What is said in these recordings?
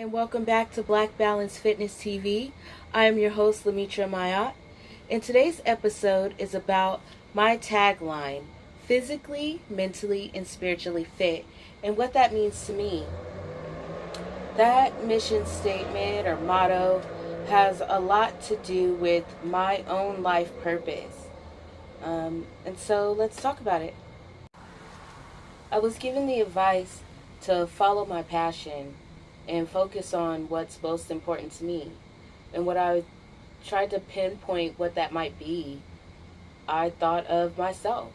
and welcome back to Black Balance Fitness TV. I am your host, Lamitra Mayat, and today's episode is about my tagline, physically, mentally, and spiritually fit, and what that means to me. That mission statement or motto has a lot to do with my own life purpose. And so let's talk about it. I was given the advice to follow my passion and focus on what's most important to me. And what I tried to pinpoint what that might be, I thought of myself.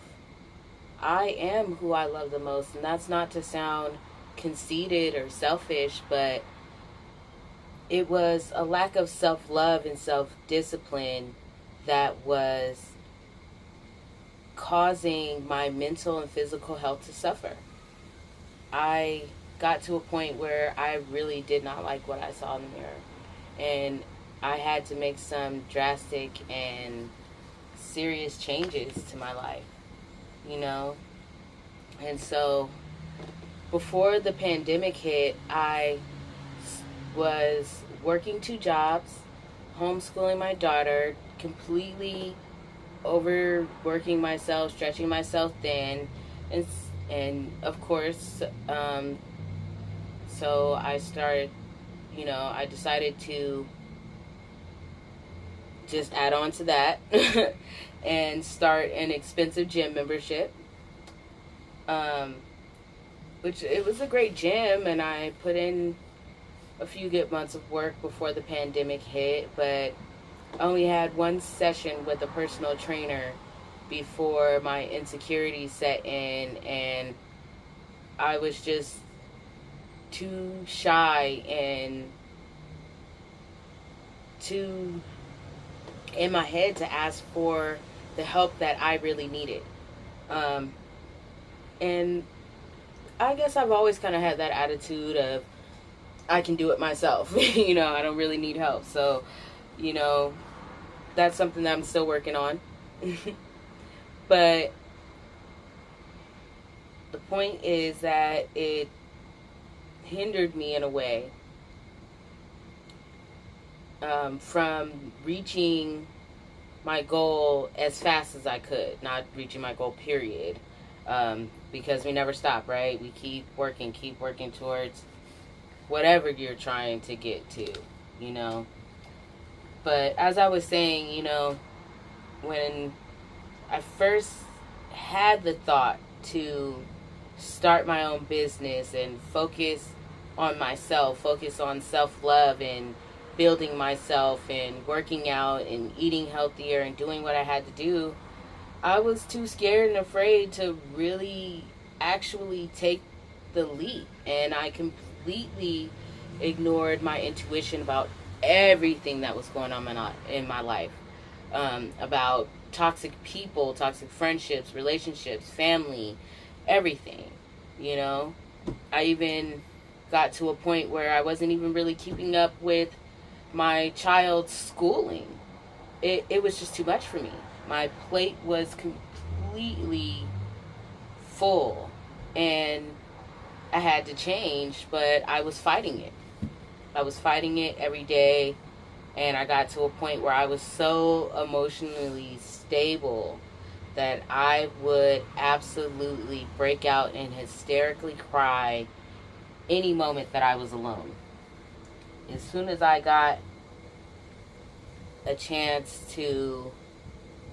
I am who I love the most, and that's not to sound conceited or selfish, but it was a lack of self-love and self-discipline that was causing my mental and physical health to suffer. I got to a point where I really did not like what I saw in the mirror, and I had to make some drastic and serious changes to my life, and so before the pandemic hit, I was working 2 jobs, homeschooling my daughter, completely overworking myself, stretching myself thin, and of course, so I started, I decided to just add on to that and start an expensive gym membership, which it was a great gym, and I put in a few good months of work before the pandemic hit, but I only had 1 session with a personal trainer before my insecurity set in, and I was just too shy and too in my head to ask for the help that I really needed. And I guess I've always kind of had that attitude of I can do it myself. I don't really need help. So, that's something that I'm still working on. But the point is that it hindered me in a way from reaching my goal as fast as I could. Not reaching my goal, period. Because we never stop, right? We keep working towards whatever you're trying to get to, But as I was saying, when I first had the thought to start my own business and focus on myself, focus on self-love and building myself and working out and eating healthier and doing what I had to do, I was too scared and afraid to really actually take the leap. And I completely ignored my intuition about everything that was going on in my life, about toxic people, toxic friendships, relationships, family, everything. I even got to a point where I wasn't even really keeping up with my child's schooling. It was just too much for me. My plate was completely full, and I had to change, but I was fighting it. I was fighting it every day, and I got to a point where I was so emotionally stable that I would absolutely break out and hysterically cry any moment that I was alone. As soon as I got a chance to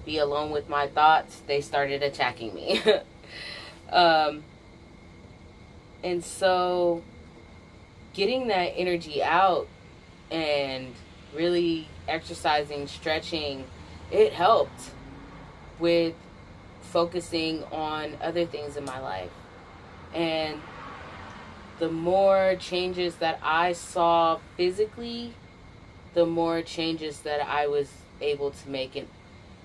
be alone with my thoughts, they started attacking me. And so getting that energy out and really exercising, stretching, it helped with focusing on other things in my life. And the more changes that I saw physically, the more changes that I was able to make in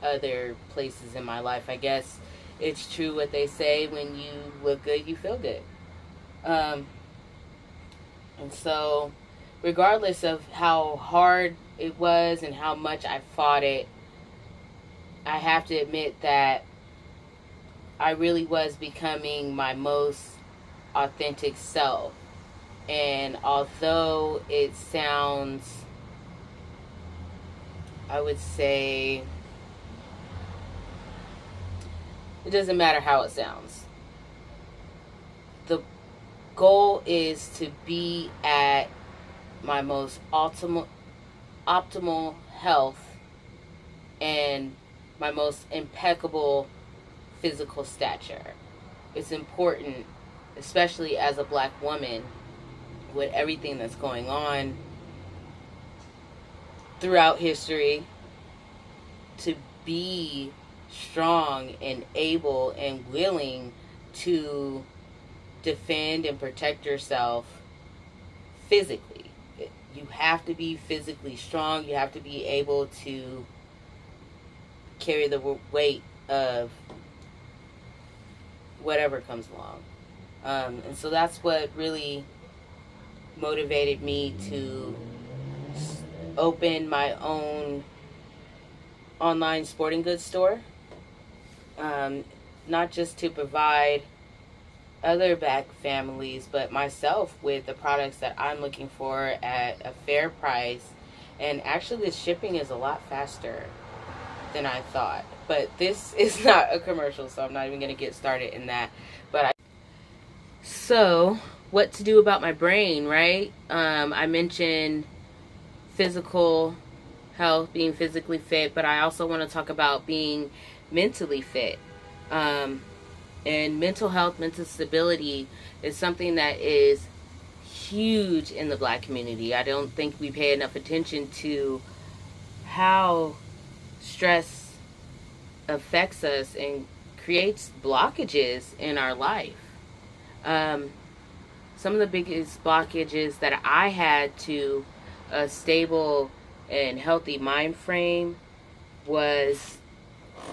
other places in my life. I guess it's true what they say, when you look good, you feel good. And so regardless of how hard it was and how much I fought it, I have to admit that I really was becoming my most authentic self. And although it sounds, I would say, it doesn't matter how it sounds. The goal is to be at my most optimal health and my most impeccable physical stature. It's important, especially as a black woman, with everything that's going on throughout history, to be strong and able and willing to defend and protect yourself physically. You have to be physically strong. You have to be able to carry the weight of whatever comes along. And so that's what really motivated me to open my own online sporting goods store. Not just to provide other black families, but myself with the products that I'm looking for at a fair price. And actually the shipping is a lot faster than I thought. But this is not a commercial, so I'm not even going to get started in that. So, what to do about my brain, right? I mentioned physical health, being physically fit, but I also want to talk about being mentally fit. And mental health, mental stability is something that is huge in the black community. I don't think we pay enough attention to how stress affects us and creates blockages in our life. Some of the biggest blockages that I had to a stable and healthy mind frame was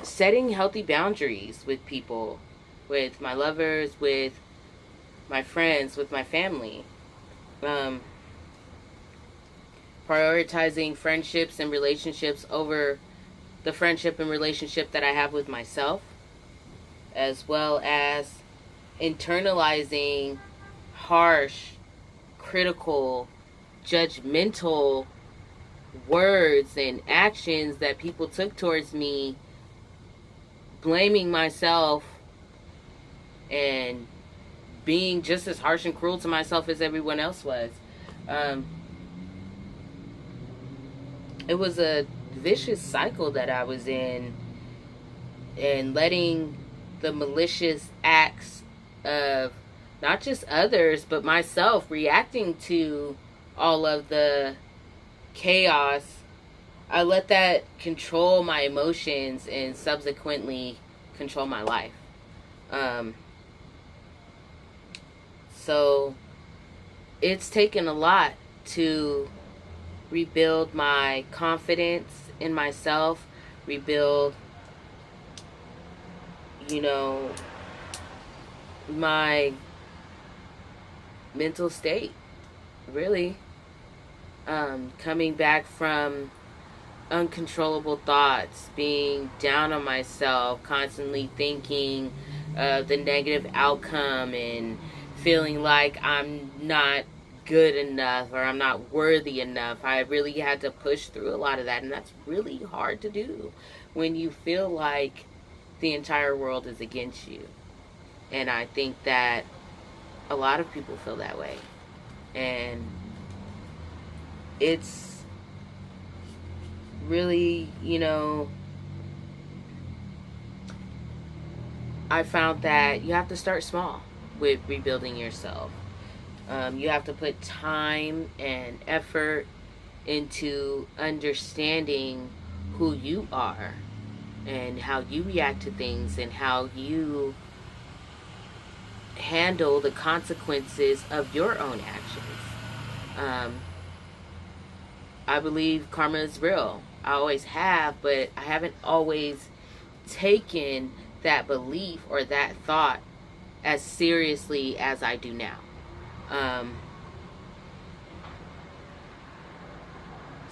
setting healthy boundaries with people, with my lovers, with my friends, with my family. Prioritizing friendships and relationships over the friendship and relationship that I have with myself, as well as internalizing harsh, critical, judgmental words and actions that people took towards me, blaming myself and being just as harsh and cruel to myself as everyone else was. It was a vicious cycle that I was in, and letting the malicious acts of not just others but myself reacting to all of the chaos, I let that control my emotions and subsequently control my life. So it's taken a lot to rebuild my confidence in myself, rebuild, my mental state, really. Coming back from uncontrollable thoughts, being down on myself, constantly thinking of the negative outcome and feeling like I'm not good enough or I'm not worthy enough. I really had to push through a lot of that, and that's really hard to do when you feel like the entire world is against you. And I think that a lot of people feel that way. And it's really, I found that you have to start small with rebuilding yourself. You have to put time and effort into understanding who you are and how you react to things and how you handle the consequences of your own actions. I believe karma is real. I always have, but I haven't always taken that belief or that thought as seriously as I do now.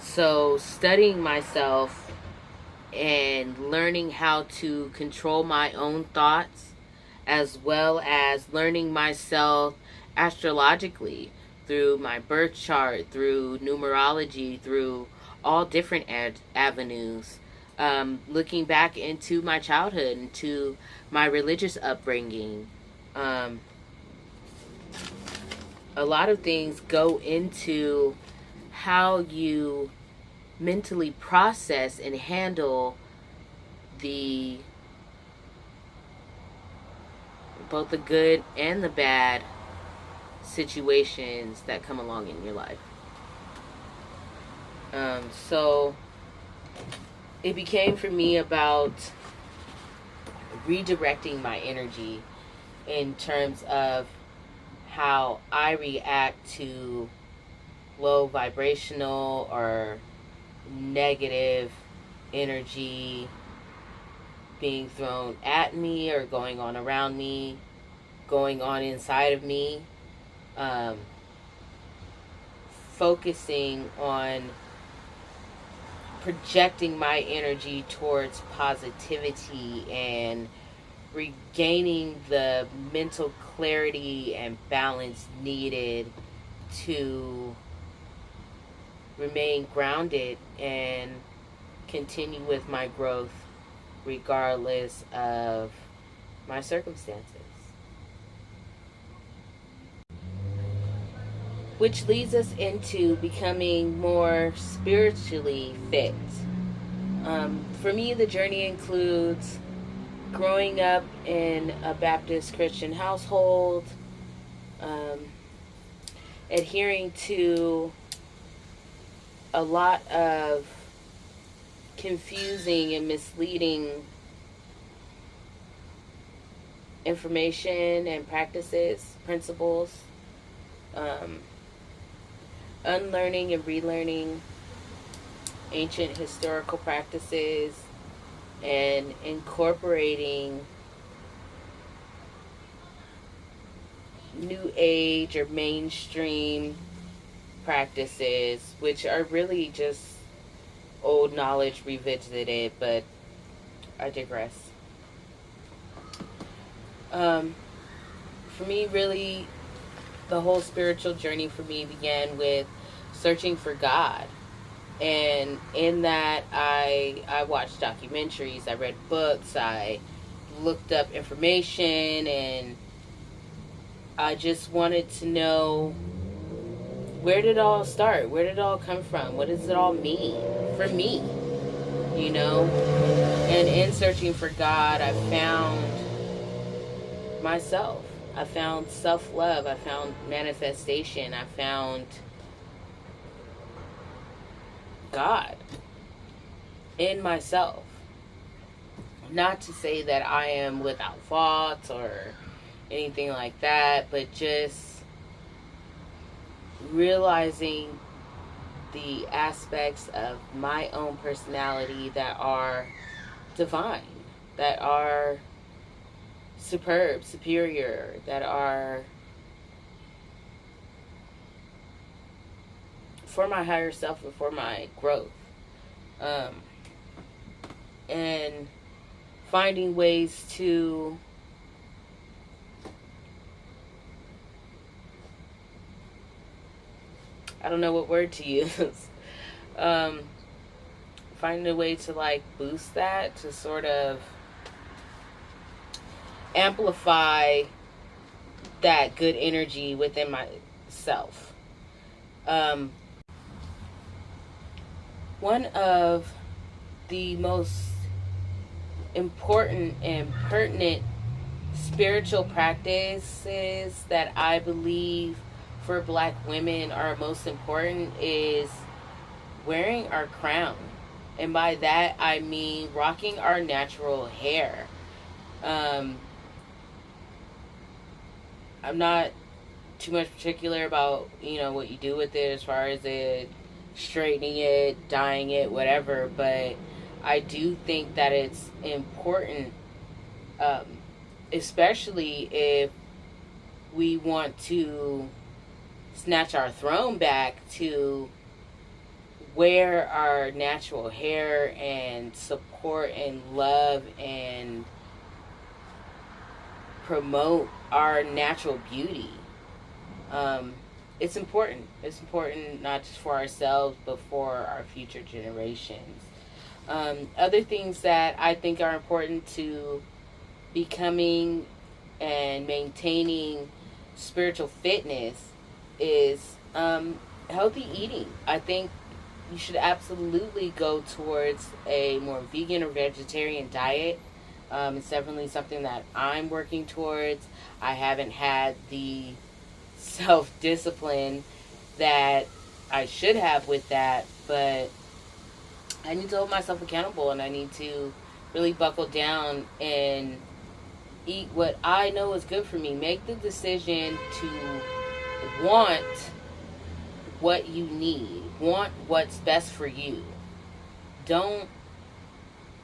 So studying myself and learning how to control my own thoughts, as well as learning myself astrologically, through my birth chart, through numerology, through all different avenues. Looking back into my childhood, into my religious upbringing. A lot of things go into how you mentally process and handle the both the good and the bad situations that come along in your life. So it became for me about redirecting my energy in terms of how I react to low vibrational or negative energy being thrown at me or going on around me, going on inside of me. Focusing on projecting my energy towards positivity and regaining the mental clarity and balance needed to remain grounded and continue with my growth regardless of my circumstances. Which leads us into becoming more spiritually fit. For me, the journey includes growing up in a Baptist Christian household, adhering to a lot of confusing and misleading information and practices, principles, unlearning and relearning ancient historical practices, and incorporating new age or mainstream practices, which are really just old knowledge revisited, but I digress. For me, really, the whole spiritual journey for me began with searching for God. And in that, I watched documentaries, I read books, I looked up information, and I just wanted to know, where did it all start? Where did it all come from? What does it all mean for me? You know? And in searching for God, I found myself. I found self-love. I found manifestation. I found God in myself. Not to say that I am without faults or anything like that, but just realizing the aspects of my own personality that are divine, that are superb, superior, that are for my higher self and for my growth. And finding ways to I don't know what word to use. Finding a way to like boost that, to sort of amplify that good energy within myself. One of the most important and pertinent spiritual practices that I believe for Black women are most important is wearing our crown. And by that I mean rocking our natural hair. I'm not too much particular about, what you do with it as far as it straightening it, dyeing it, whatever, but I do think that it's important, especially if we want to snatch our throne back, to wear our natural hair and support and love and promote our natural beauty. it's important. It's important not just for ourselves, but for our future generations. Other things that I think are important to becoming and maintaining spiritual fitness is healthy eating. I think you should absolutely go towards a more vegan or vegetarian diet. It's definitely something that I'm working towards. I haven't had the self-discipline that I should have with that, but I need to hold myself accountable, and I need to really buckle down and eat what I know is good for me. Make the decision to want what you need, want what's best for you. Don't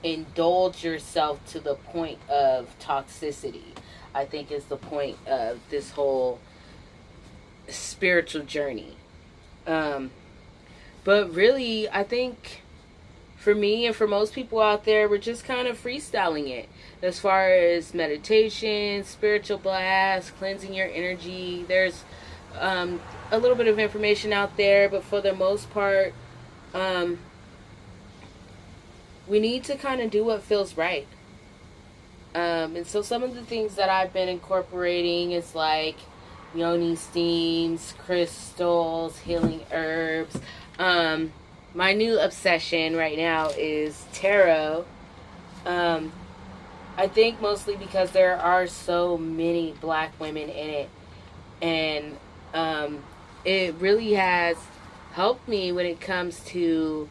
indulge yourself to the point of toxicity, I think, is the point of this whole spiritual journey. But really, I think for me and for most people out there, we're just kind of freestyling it. As far as meditation, spiritual blast, cleansing your energy, there's a little bit of information out there, but for the most part, we need to kind of do what feels right. And so some of the things that I've been incorporating is like yoni steams, crystals, healing herbs. My new obsession right now is tarot. I think mostly because there are so many black women in it. And it really has helped me when it comes to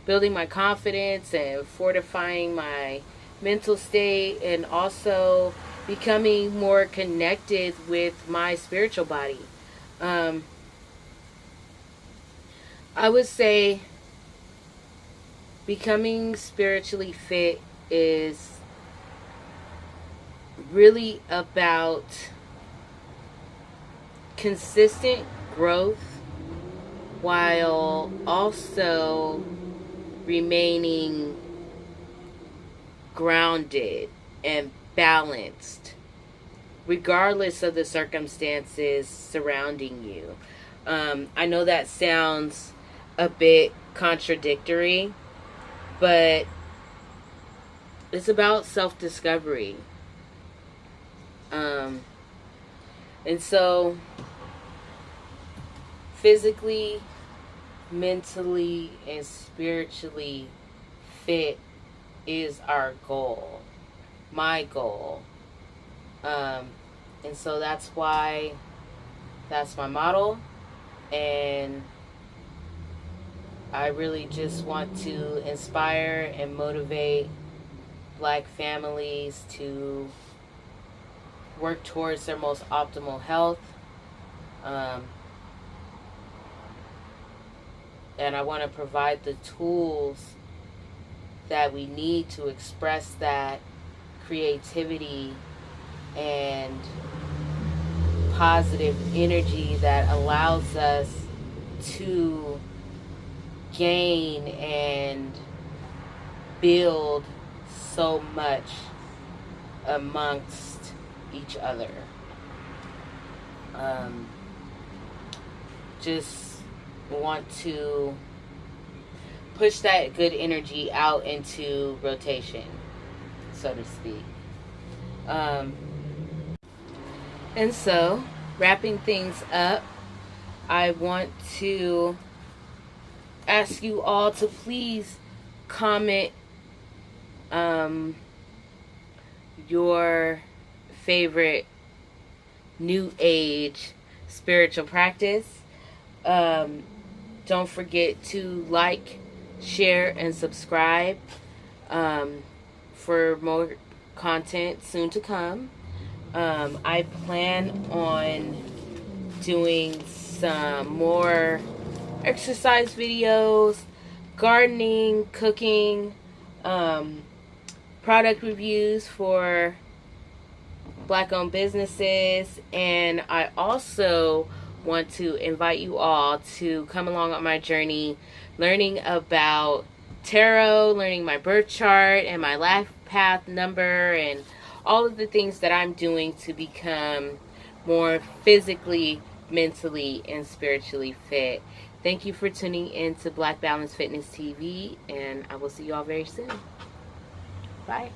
building my confidence and fortifying my mental state, and also becoming more connected with my spiritual body. I would say becoming spiritually fit is really about consistent growth while also remaining grounded and balanced regardless of the circumstances surrounding you. I know that sounds a bit contradictory, but it's about self-discovery. And so physically, mentally, and spiritually fit is our goal, my goal. And so that's why that's my model, and I really just want to inspire and motivate black families to work towards their most optimal health. And I want to provide the tools that we need to express that creativity and positive energy that allows us to gain and build so much amongst each other. Just want to push that good energy out into rotation, so to speak. And so, wrapping things up, I want to ask you all to please comment your favorite new age spiritual practice. Don't forget to like, share, and subscribe for more content soon to come. I plan on doing some more exercise videos, gardening, cooking, product reviews for black-owned businesses, and I also want to invite you all to come along on my journey learning about tarot, learning my birth chart and my life path number, and all of the things that I'm doing to become more physically mentally and spiritually fit. Thank you for tuning in to Black Balance Fitness TV, and I will see you all very soon. Bye.